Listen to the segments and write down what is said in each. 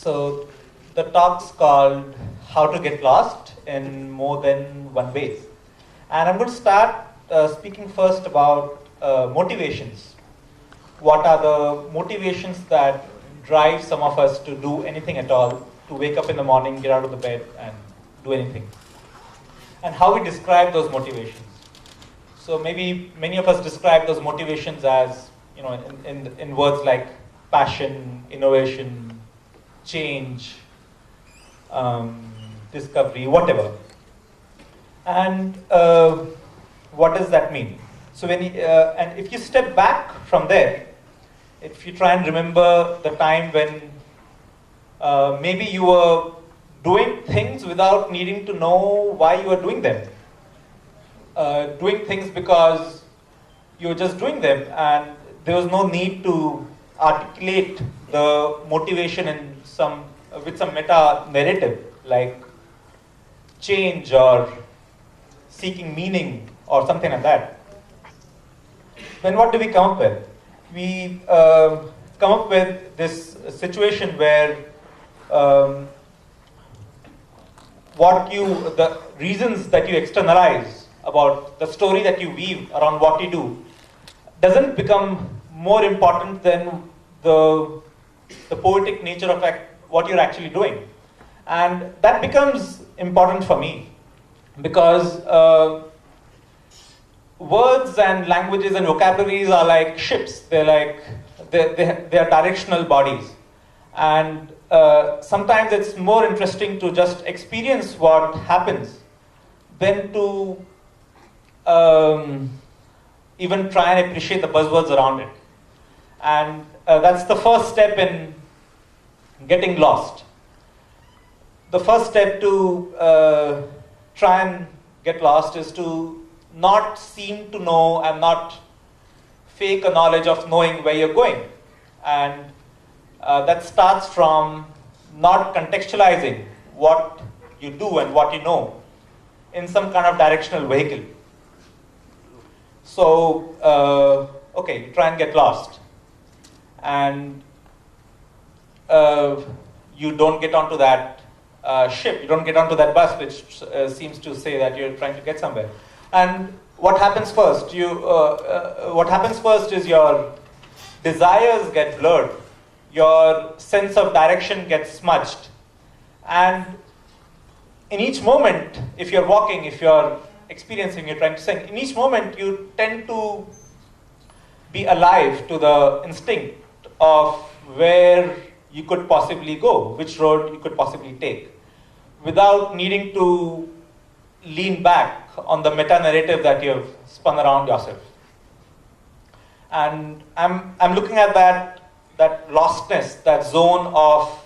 So the talk's called How to Get Lost in More Than One Way. And I'm going to start speaking first about motivations. What are the motivations that drive some of us to do anything at all, to wake up in the morning, get out of the bed and do anything? And how we describe those motivations. So maybe many of us describe those motivations as, in words like passion, innovation, change, discovery, whatever. And what does that mean? So and if you step back from there, if you try and remember the time when maybe you were doing things without needing to know why you were doing them. Doing things because you were just doing them and there was no need to articulate the motivation with some meta narrative like change or seeking meaning or something like that. Then what do we come up with? We come up with this situation where the reasons that you externalize about the story that you weave around what you do doesn't become more important than the poetic nature of what you're actually doing. And that becomes important for me because words and languages and vocabularies are like ships. They're directional bodies. And sometimes it's more interesting to just experience what happens than to even try and appreciate the buzzwords around it. And that's the first step in getting lost. The first step to try and get lost is to not seem to know and not fake a knowledge of knowing where you're going. And that starts from not contextualizing what you do and what you know in some kind of directional vehicle. So, you try and get lost. And you don't get onto that ship, you don't get onto that bus which seems to say that you're trying to get somewhere. And what happens first? What happens first is your desires get blurred. Your sense of direction gets smudged. And in each moment, if you're walking, if you're experiencing, you're trying to sing, in each moment you tend to be alive to the instinct of where you could possibly go, which road you could possibly take, without needing to lean back on the meta-narrative that you've spun around yourself. And I'm looking at that lostness, that zone of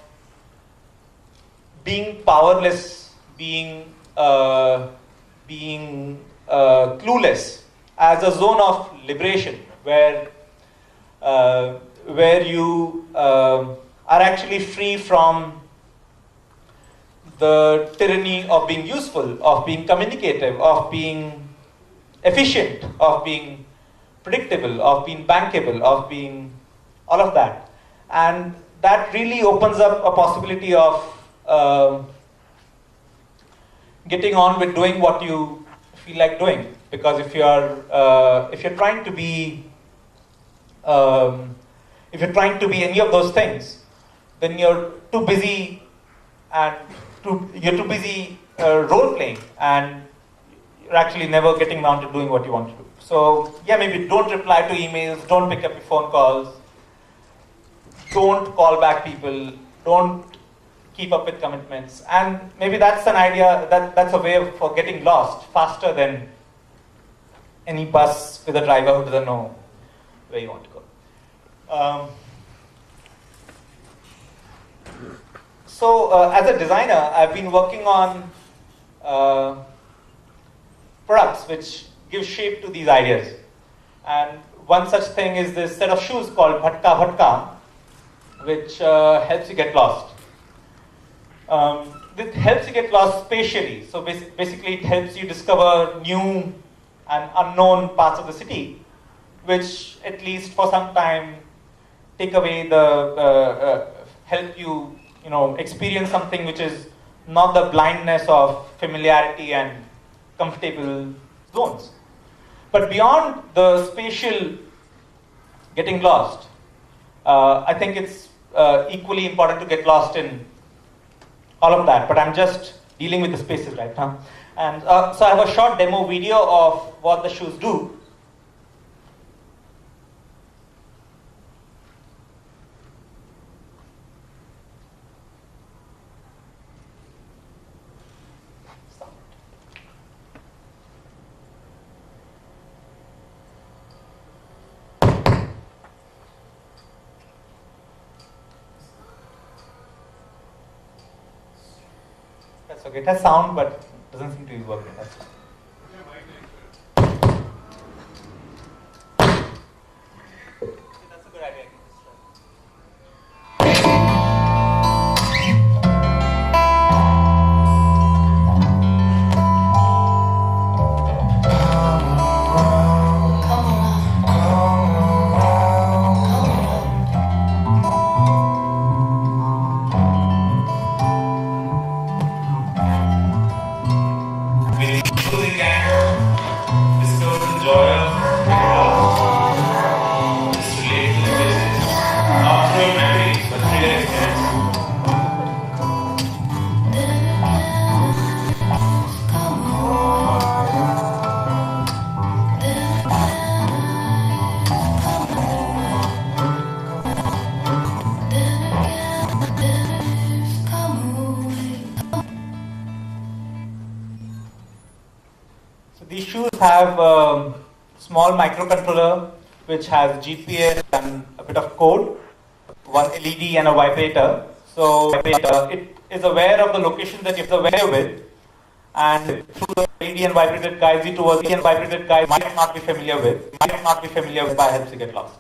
being powerless, being clueless, as a zone of liberation, where you are actually free from the tyranny of being useful, of being communicative, of being efficient, of being predictable, of being bankable, of being all of that. And that really opens up a possibility of getting on with doing what you feel like doing. Because if you're trying to be any of those things, then you're too busy role playing, and you're actually never getting around to doing what you want to do. So maybe don't reply to emails, don't pick up your phone calls, don't call back people, don't keep up with commitments. And maybe that's an idea, that's a way for getting lost faster than any bus with a driver who doesn't know where you want to go. So as a designer, I've been working on products which give shape to these ideas. And one such thing is this set of shoes called Bhatka Bhatka, which helps you get lost. It helps you get lost spatially. So basically it helps you discover new and unknown parts of the city, which at least for some time take away help you experience something which is not the blindness of familiarity and comfortable zones. But beyond the spatial getting lost, I think it's equally important to get lost in all of that, but I'm just dealing with the spaces right now. And so I have a short demo video of what the shoes do. That's okay. It has sound, but it doesn't seem to be working. That's fine. That's a good idea. These shoes have a small microcontroller which has GPS and a bit of code, one LED and a vibrator. So it is aware of the location that you're aware with, and through the LED and vibrator guides you towards the vibrator guide might not be familiar with, but helps you get lost.